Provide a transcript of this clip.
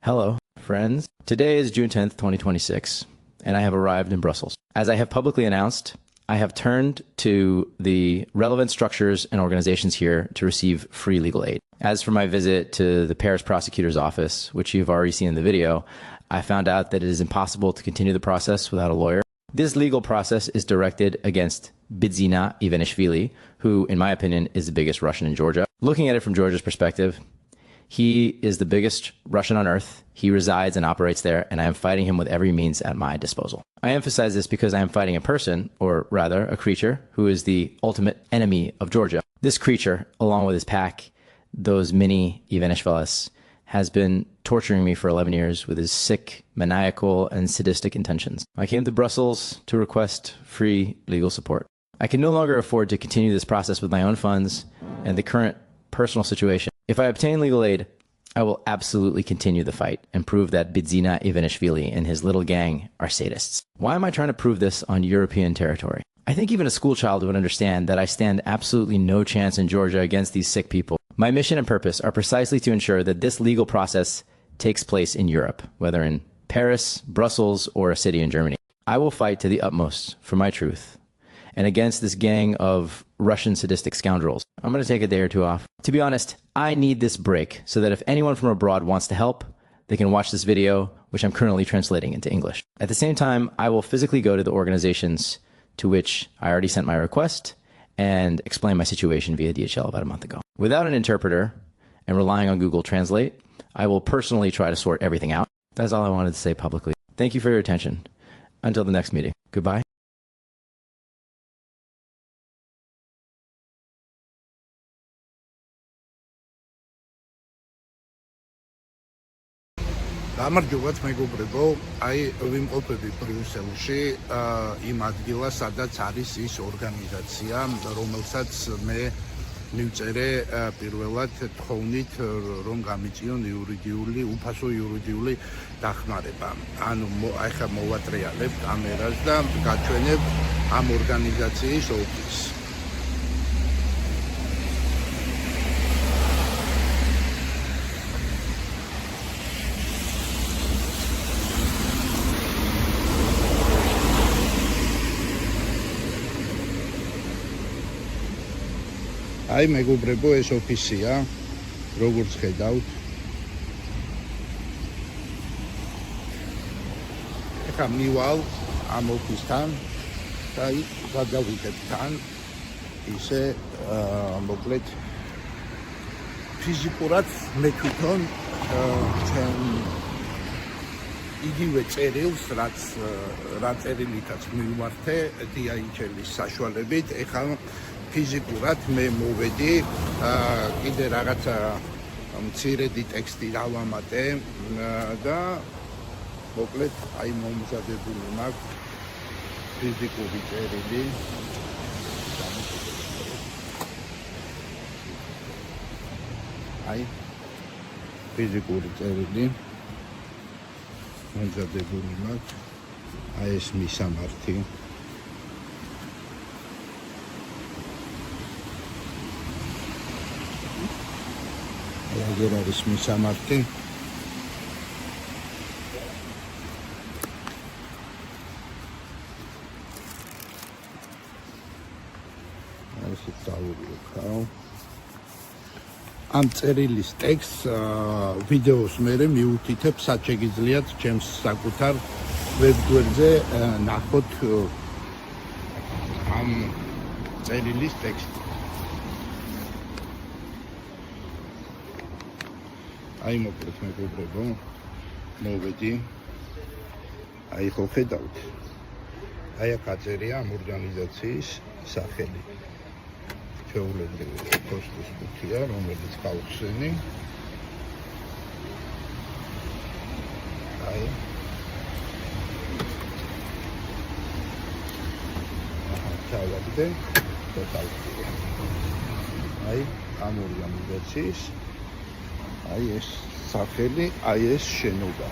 Hello, friends. Today is June 10th, 2026, and I have arrived in Brussels. As I have publicly announced, I have turned to the relevant structures and organizations here to receive free legal aid. As for my visit to the Paris prosecutor's office, which you've already seen in the video, I found out that it is impossible to continue the process without a lawyer. This legal process is directed against Bidzina Ivanishvili, who, in my opinion, is the biggest Russian in Georgia. Looking at it from Georgia's perspective, he is the biggest Russian on earth. He resides and operates there, and I am fighting him with every means at my disposal. I emphasize this because I am fighting a person, or rather a creature, who is the ultimate enemy of Georgia. This creature, along with his pack, those mini Ivanishvilis, has been torturing me for 11 years with his sick, maniacal, and sadistic intentions. I came to Brussels to request free legal support. I can no longer afford to continue this process with my own funds and the current personal situation. If I obtain legal aid, I will absolutely continue the fight and prove that Bidzina Ivanishvili and his little gang are sadists. Why am I trying to prove this on European territory? I think even a schoolchild would understand that I stand absolutely no chance in Georgia against these sick people. My mission and purpose are precisely to ensure that this legal process takes place in Europe, whether in Paris, Brussels, or a city in Germany. I will fight to the utmost for my truth and against this gang of Russian sadistic scoundrels. I'm going to take a day or two off. To be honest, I need this break so that if anyone from abroad wants to help, they can watch this video, which I'm currently translating into English. At the same time, I will physically go to the organizations to which I already sent my request and explain my situation via DHL about a month ago. Without an interpreter and relying on Google Translate, I will personally try to sort everything out. That's all I wanted to say publicly. Thank you for your attention. Until the next meeting. Goodbye. გამარჯობათ მეგობრებო, აი ვიმყოფები ბრიუსელში, იმ ადგილას, სადაც არის ის ორგანიზაცია, რომელსაც მე მივწერე პირველად თხოვნით, რომ გამიწიონ იურიდიული, უფასო იურიდიული დახმარება. ანუ ახლა მოვატრიალებ კამერას და გაჩვენებ ამ ორგანიზაციის ოფისს. აი მეგობრებო, ეს ოფისია, როგორც ხედავთ. ეხლა მივალ ამ ოფისთან და გადავიდებ თან, ისე მოკლედ ფიზიკურად მე თვითონ ჩემ იგივე წერილს, რა წერილითაც მივმართე DHL-ის საშუალებით, ეხლა ფიზიკურად მე მოვედი, კიდე რაღაცა მცირედი ტექსტი დავამატე და მოკლედ აი მომზადებული მაქვს ფიზიკური წერილი. აი ფიზიკური წერილი მომზადებული მაქვს. აი ეს მისამართი. აგერ არის მისამართი. ასე დავუყავ. ამ წერილის ტექსტს ვიდეოს მერე მიუთითებ, სად შეგიძლიათ ჩემს საკუთარ ვებგვერდზე ნახოთ ამ წერილის ტექსტი. აი მოკლედ მეგობრებო, მოვედი, აი ხო ხედავთ, აი აქ აწერია ამ ორგანიზაციის სახელი. ჩვეულებრივი კოსტის კუთია, რომელიც გავხსენი. აი ჩავაგდე და დავხსნე. აი ამ ორგანიზაციის აი ეს სახელი, აი ეს შენობა.